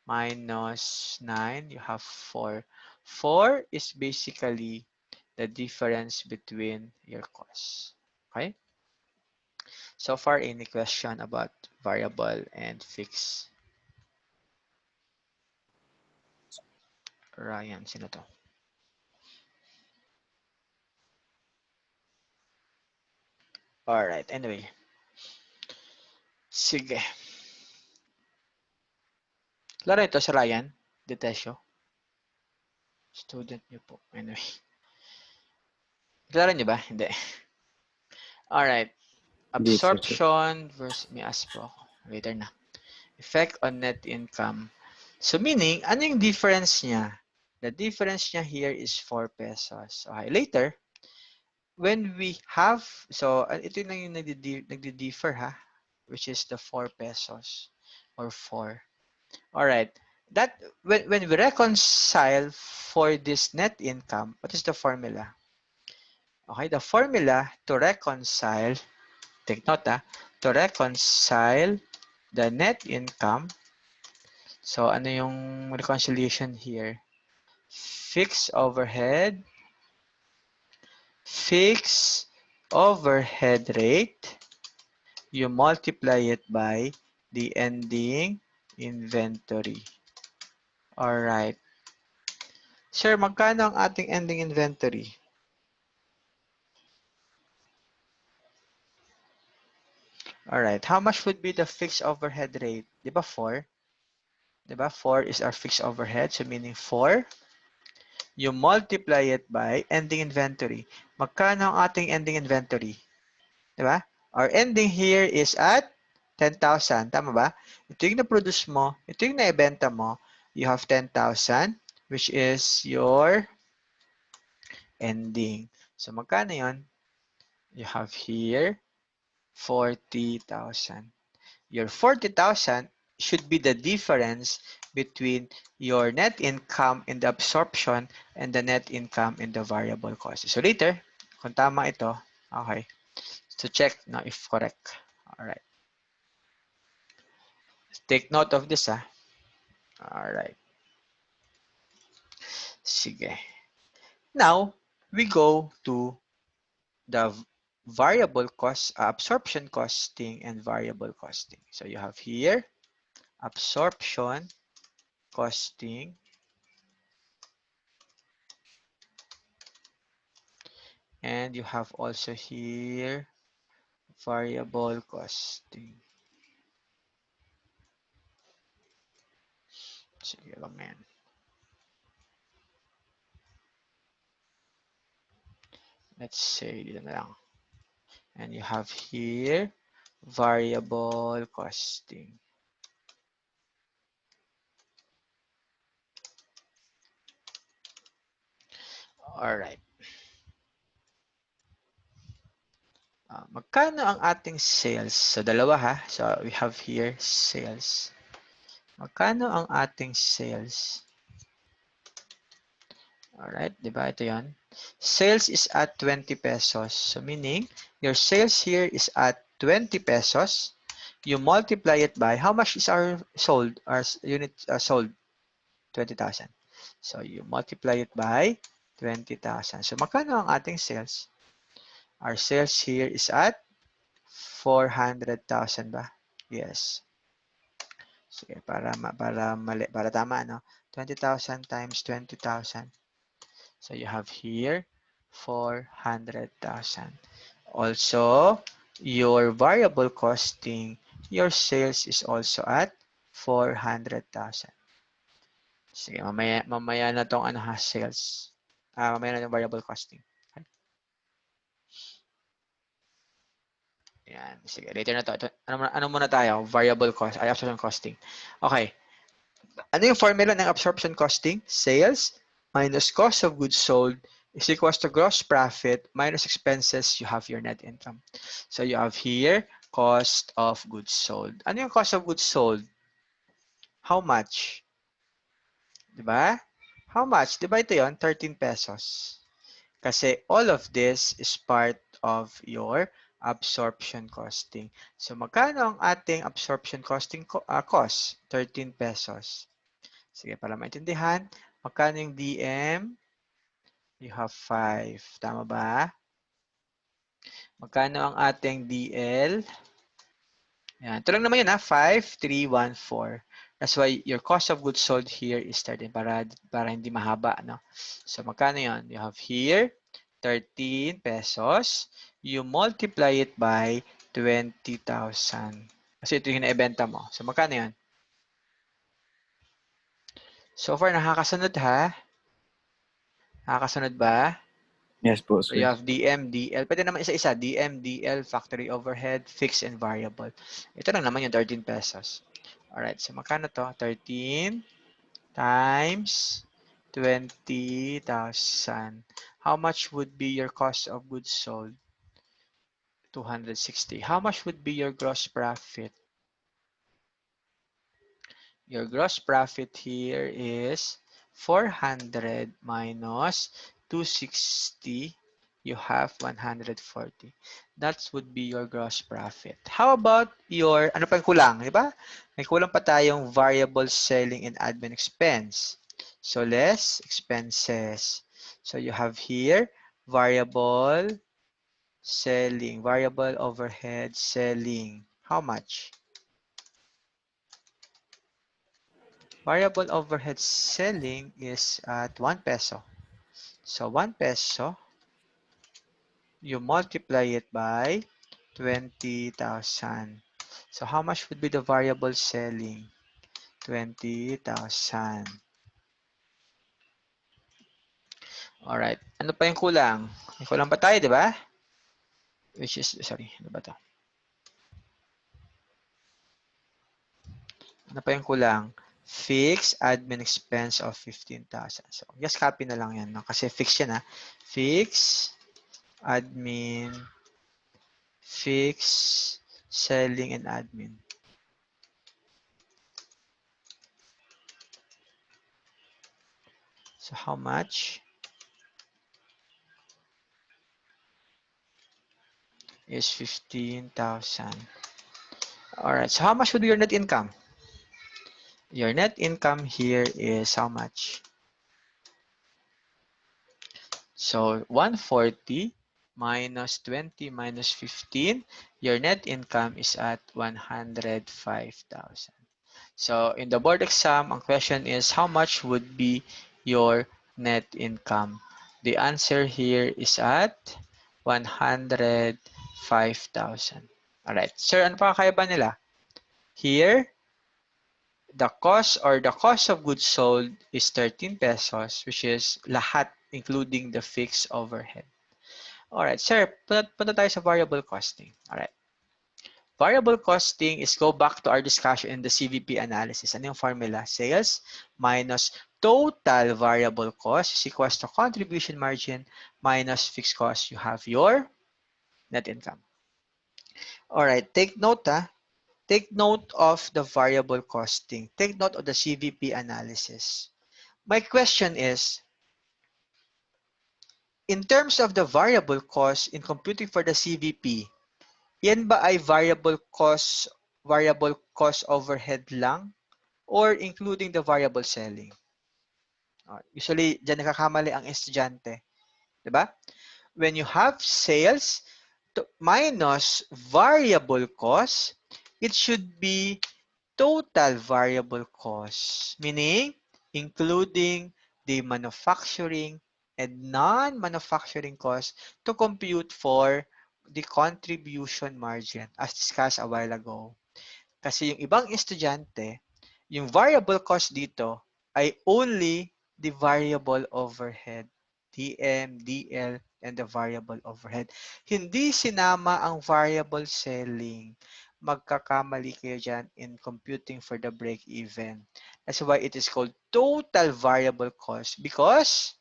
minus 9, you have 4. 4 is basically the difference between your costs. Okay? So far, any question about variable and fixed? Ryan, sino to? Alright, anyway. Sige. Klaro ito si Ryan Detesio. Student niyo po. Anyway. Klaro niyo ba? Hindi. Alright. Absorption versus, may ask po ako. Later na. Effect on net income. So meaning, ano yung difference niya? The difference niya here is 4 pesos. Okay, later, when we have, so ito yung nagdi-differ ha, which is the 4 pesos or 4. Alright, that, when we reconcile for this net income, what is the formula? Okay, the formula to reconcile, take note to reconcile the net income. So, ano yung reconciliation here? Fixed overhead rate, you multiply it by the ending inventory. Alright. Sir, magkano ang ating ending inventory? Alright. How much would be the fixed overhead rate? Diba 4? Diba 4 is our fixed overhead. So meaning 4. You multiply it by ending inventory. Magkano ang ating ending inventory? Diba? Our ending here is at 10,000. Tama ba? Ito yung na-produce mo. Ito yung na-ibenta mo. You have 10,000, which is your ending. So magkano yun? You have here 40,000. Your 40,000 should be the difference between your net income in the absorption and the net income in the variable cost. So later, kung tama ito, okay, to check now if correct. Alright. Take note of this Alright. Sige. Now, we go to the variable cost, absorption costing and variable costing. So you have here absorption costing and you have also here variable costing. Sige lang yan. Let's say dito na lang. And you have here variable costing. Alright. Magkano ang ating sales? So, dalawa So, we have here sales. Magkano ang ating sales? Alright, diba? Ito yan. Sales is at 20 pesos. So, meaning, your sales here is at 20 pesos. You multiply it by, how much is our sold? Our unit sold? 20,000. So you multiply it by 20,000. So magkano ang ating sales? Our sales here is at 400,000 ba? Yes. Sige, para tama, no? 20,000 times 20,000. So you have here 400,000. Also, your variable costing, your sales is also at 400,000. Sige, mamaya na tong sales. Mamaya na yung variable costing. Yan. Sige, later na to. Ano muna tayo? Variable cost, absorption costing. Okay. Ano yung formula ng absorption costing? Sales minus cost of goods sold is equals to gross profit minus expenses. You have your net income. So you have here cost of goods sold. Ano yung cost of goods sold? How much? Diba? How much? Diba ito yon? 13 pesos. Kasi all of this is part of your absorption costing. So magkano ang ating absorption costing cost? 13 pesos. Sige, para maintindihan, magkano yung DM? You have 5. Tama ba? Magkano ang ating DL? Yan. Ito lang naman yun, 5, 3, 1, 4. That's why your cost of goods sold here is 13 para hindi mahaba, no? So magkano yun? You have here 13 pesos. You multiply it by 20,000. Kasi ito yung na-ibenta mo. So magkano yun? So far, nakakasunod ha? Nakakasunod ba? Yes po, So you sir. have DM, DL. Pwede naman isa-isa. DM, DL, factory overhead, fixed and variable. Ito lang naman yung 13 pesos. Alright, so magkano to? 13 times 20,000. How much would be your cost of goods sold? 260. How much would be your gross profit? Your gross profit here is 400 minus 260. You have 140. That would be your gross profit. How about your, ano pa yung kulang, di ba? May kulang pa tayong variable selling and admin expense. So less expenses. So you have here variable selling, variable overhead selling. How much? Variable overhead selling is at 1 peso. So 1 peso, you multiply it by 20,000. So how much would be the variable selling? 20,000. Alright. Ano pa yung kulang? May kulang pa tayo, di ba? Which is, sorry, ano ba to? Ano pa yung kulang? Fixed admin expense of 15,000. So, just copy na lang yan. No? Kasi fixed yan ha. Fixed admin, fixed selling and admin. So, how much is 15,000? Alright, so how much would be your net income? Your net income here is how much? So 140 minus 20 minus 15, your net income is at 105,000. So in the board exam, ang question is how much would be your net income? The answer here is at 105,000. Alright, sir, ano pa kakaiba nila? Here, the cost of goods sold is 13 pesos, which is lahat, including the fixed overhead. Alright, sir, punta tayo sa variable costing. Alright. Variable costing is go back to our discussion in the Cvp analysis. Ano yung formula? Sales minus total variable cost is equals to contribution margin minus fixed cost. You have your net income. Alright, take note ha. Take note of the variable costing. Take note of the Cvp analysis. My question is, in terms of the variable cost in computing for the Cvp, yan ba ay variable cost overhead lang or including the variable selling? Usually, dyan nakakamali ang estudyante. Diba? When you have sales minus variable cost, it should be total variable cost, meaning including the manufacturing and non-manufacturing costs to compute for the contribution margin as discussed a while ago. Kasi yung ibang estudyante, yung variable cost dito ay only the variable overhead. DM, DL, and the variable overhead. Hindi sinama ang variable selling. Magkakamali kayo dyan in computing for the break-even. That's why it is called total variable cost because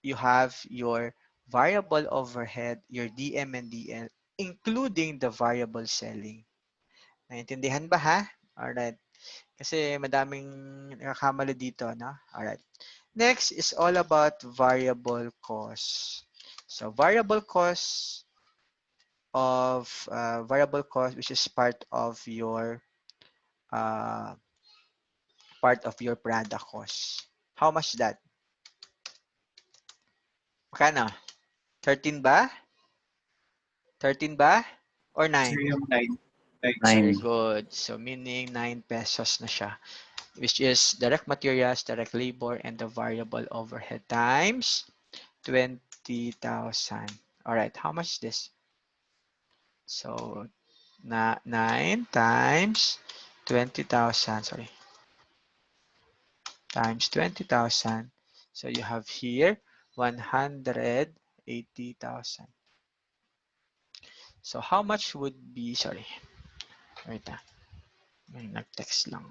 you have your variable overhead, your DM and DL, including the variable selling. Naintindihan ba ha? Alright. Kasi madaming nakakamali dito, no? Alright. Next is all about variable cost. So variable cost which is part of your product cost. How much that? Magkano? 13 ba? 13 ba? Or 9? Sir, yung 9. Very 9. good. So meaning 9 pesos na siya, which is direct materials, direct labor, and the variable overhead times 20,000. All right, how much is this? So 9 times 20,000, sorry, times 20,000. So you have here 180,000. So how much would be, sorry, wait may nag-text lang.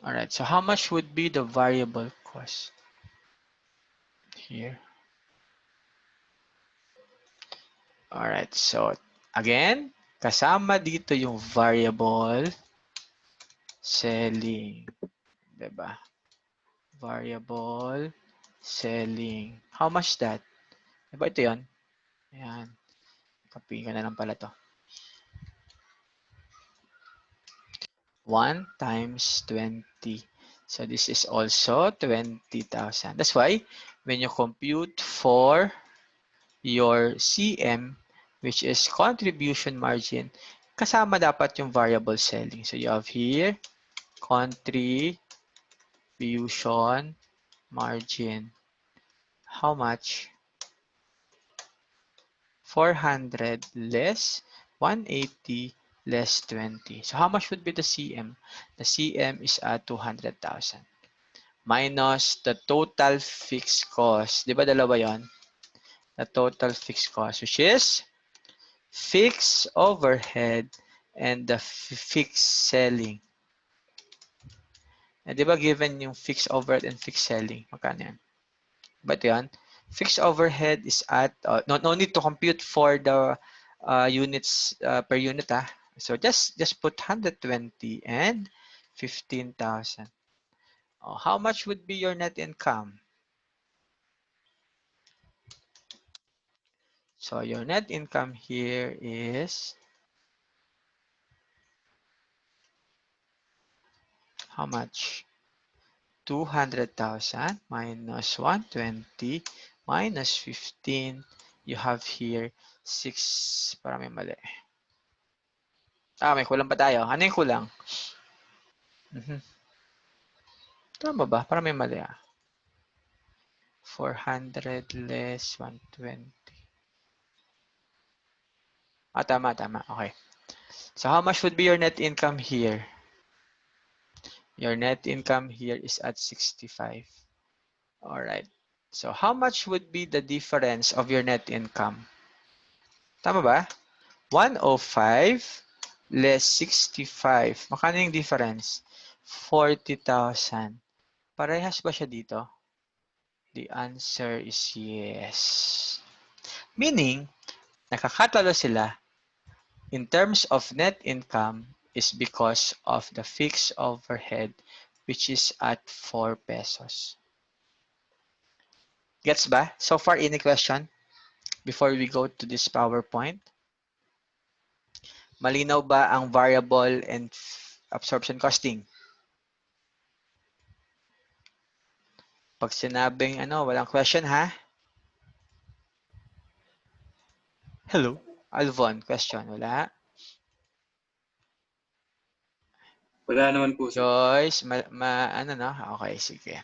All right, so how much would be the variable cost here? All right, so again, kasama dito yung variable selling, diba? Variable selling. How much that? Diba ito yun? Ayan. Copy ka na lang pala to. 1 times 20. So this is also 20,000. That's why when you compute for your CM, which is contribution margin, kasama dapat yung variable selling. So you have here contribution margin. How much? 400 less 180 less 20. So how much would be the CM? The CM is at 200,000 minus the total fixed cost. Di ba dalawa yon? The total fixed cost, which is fixed overhead and the fixed selling. Eh, di ba given yung fixed overhead and fixed selling? Magkano yan? But yan, fixed overhead is at, no need to compute for the units per unit. So just put 120 and 15,000. How much would be your net income? So your net income here is how much? 200,000 minus 120 minus 15. You have here 6. Para may mali. May kulang pa tayo. Ano yung kulang? Tama ba? Para may mali 400 less 120. Tama. Okay. So how much would be your net income here? Your net income here is at 65. All right. So how much would be the difference of your net income? Tama ba? 105 less 65. Makano yung difference? 40,000. Parehas ba siya dito? The answer is yes. Meaning, nakakatalo sila in terms of net income is because of the fixed overhead, which is at 4 pesos. Gets ba? So far, any question? before we go to this PowerPoint? Malinaw ba ang variable and absorption costing? Pag sinabing walang question ha? Hello? Alvon, question. Wala? Wala naman po, sir. Joyce, ano na? Okay, sige.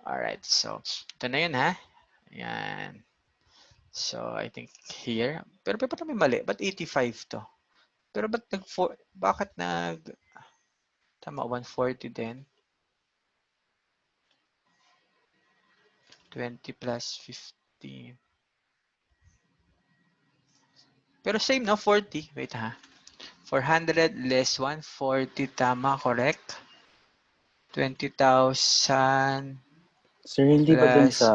Alright, so ito na yun ha. Ayan. So, I think here. Pero paano may mali? Ba't 85 to? Pero bakit tama, 140 din? 20 plus 15. Pero same no, 40. Wait ha. 400 less 140, tama, correct? 20,000 Sir, hindi ba dun plus... sa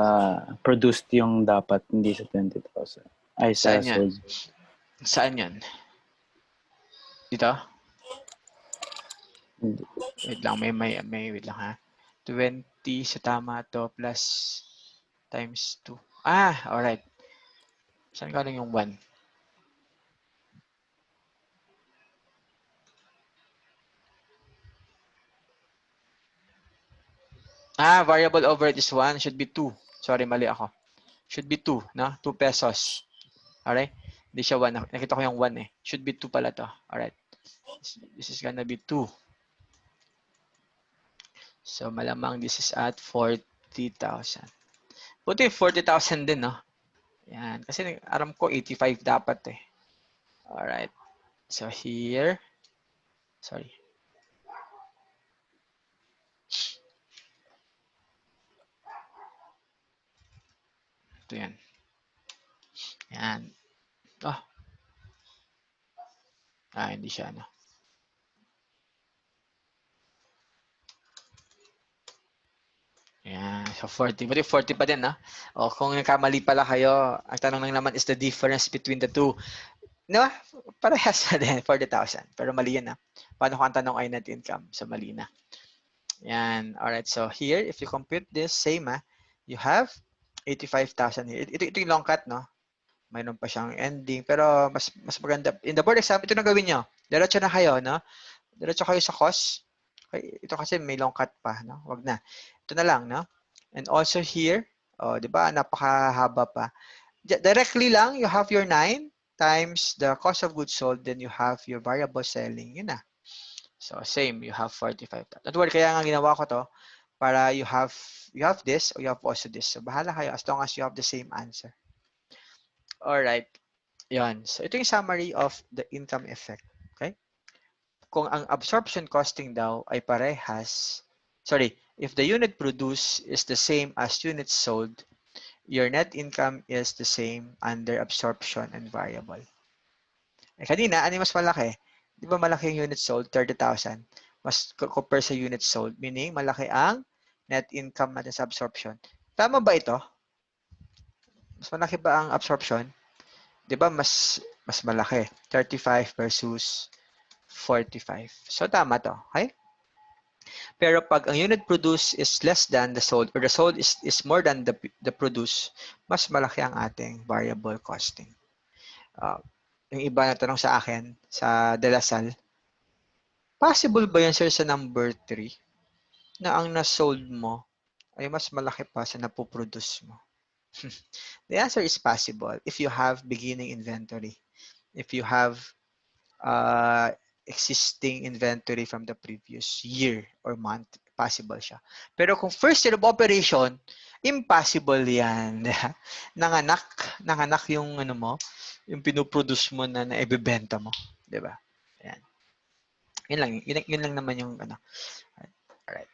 produced yung dapat, hindi sa 20,000? Ay, sa Saan yan? sold. Saan yan? Dito? Hindi. Wait lang, wait lang ha. 20 sa tama to plus times 2. Alright. Saan galing yung 1? Variable overhead is 1. Should be 2. Sorry, mali ako. Should be 2, no? 2 pesos. Alright? Hindi siya 1. Nakita ko yung 1 eh. Should be 2 pala to. Alright. This is gonna be 2. So, malamang this is at 40,000. Buti 40,000 din, no? Yan. Kasi aram ko 85 dapat eh. Alright. So, here. Sorry. Ito yan. Yan. Hindi siya, no? Yan. So, 40. Buti 40 pa din, no? O, kung nagkamali pala kayo, ang tanong lang naman is the difference between the two. No? Parehas na din, 40,000. Pero mali yan, Paano kung ang tanong ay net income? So, mali na. Yan. Alright. So, here, if you compute this, same, you have 85,000 here. Ito yung long cut, no? Mayroon pa siyang ending. Pero, mas maganda. In the board exam, ito na gawin nyo. Diretso na kayo, no? Diretso kayo sa cost. Okay, ito kasi may long cut pa, no? Wag na. Ito na lang, no? And also here, di ba? Napakahaba pa. Directly lang, you have your 9 times the cost of goods sold, then you have your variable selling. Yun na. So, same, you have 45,000. Don't worry, kaya nga ginawa ko to para you have this or you have also this. So, bahala kayo as long as you have the same answer. Alright. Yan. So, ito yung summary of the income effect. Okay? Kung ang absorption costing daw ay parehas, if the unit produced is the same as units sold, your net income is the same under absorption and variable. Kanina, ano yung mas malaki? Di ba malaki yung units sold? 30,000. Mas compare sa units sold. Meaning, malaki ang net income natin sa absorption. Tama ba ito? Mas malaki ba ang absorption? Di ba mas malaki? 35 versus 45. So, tama to. Okay? Pero pag ang unit produced is less than the sold or the sold is more than the produce, mas malaki ang ating variable costing. Yung iba na tanong sa akin, sa De La Salle, possible ba yan, sir, sa number 3 na ang na-sold mo ay mas malaki pa sa napoproduce mo? The answer is possible if you have beginning inventory. If you have existing inventory from the previous year or month, possible siya. Pero kung first year of operation, impossible yan. Nanganak yung yung pinoproduce mo na naibebenta mo, 'di ba? Yan. Yun lang naman yung Alright.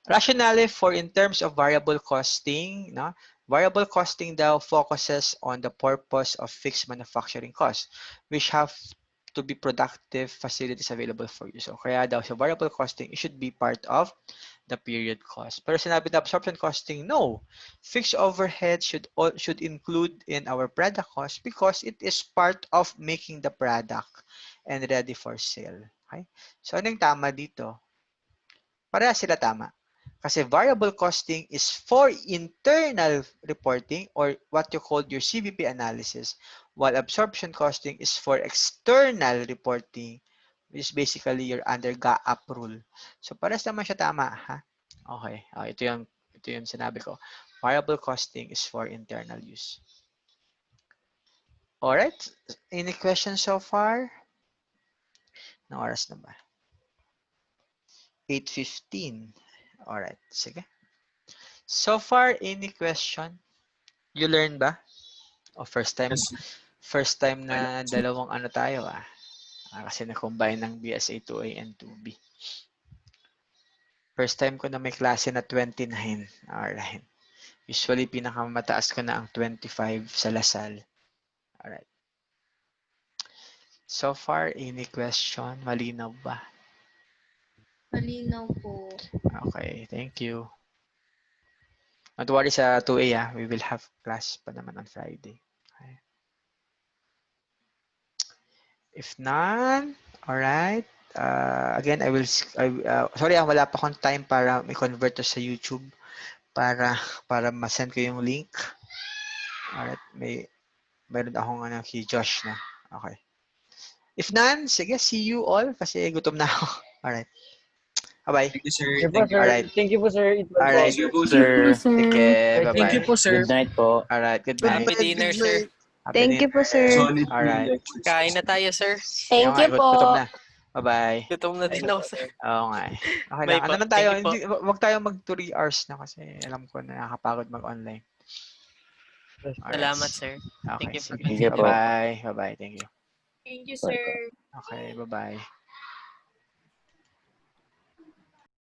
Rationale for in terms of variable costing, no? Variable costing daw focuses on the purpose of fixed manufacturing costs, which have to be productive facilities available for you. So, kaya daw sa variable costing, it should be part of the period cost. Pero sinabi na absorption costing, no. Fixed overhead should include in our product cost because it is part of making the product and ready for sale. Okay? So, anong tama dito? Pareha sila tama. Kasi variable costing is for internal reporting or what you call your CVP analysis, while absorption costing is for external reporting, which is basically your under GAAP rule. So pares naman siya tama, ha? Okay. Ito yung sinabi ko. Variable costing is for internal use. Alright. Any questions so far? No oras na ba? 8:15. Alright. Sige. So far, any question? You learn ba? O first time? Yes. First time na dalawang ano tayo kasi na-combine ng BSA2A and 2B. First time ko na may klase na 29. Alright. Usually, pinakamataas ko na ang 25 sa Lasal. Alright. So far, any question? Malinaw ba? Malinaw po. Okay, thank you. Don't worry sa 2A we will have class pa naman on Friday. Okay. If none, alright. Again, sorry, wala pa akong time para i-convert to sa YouTube para ma-send ko yung link. Alright, meron akong kay Josh na. Okay. If none, sige, see you all kasi gutom na ako. Alright. Bye-bye. Thank you, sir. Okay po, Thank you. sir. Alright. Thank you po, sir. It was Alright. Thank you po, Sir. sir. Take care. Thank Thank you Bye-bye. po, sir. Good night po. Alright, good Happy night. dinner, sir. Happy Thank you po, dinner. sir. Solid Alright. lectures. Kain na tayo, sir. Thank you po. Gutom na. Bye-bye. Gutom na din ako, sir. Oo nga Okay Bye lang. po. Ano lang tayo? Thank you po. Wag tayo mag 3 hours na kasi alam ko na nakakapagod mag-online. Alright. Salamat, sir. Okay, Thank you for sige. Sige po. Bye-bye. Bye-bye. Thank you. Thank you, sir. Okay, bye-bye.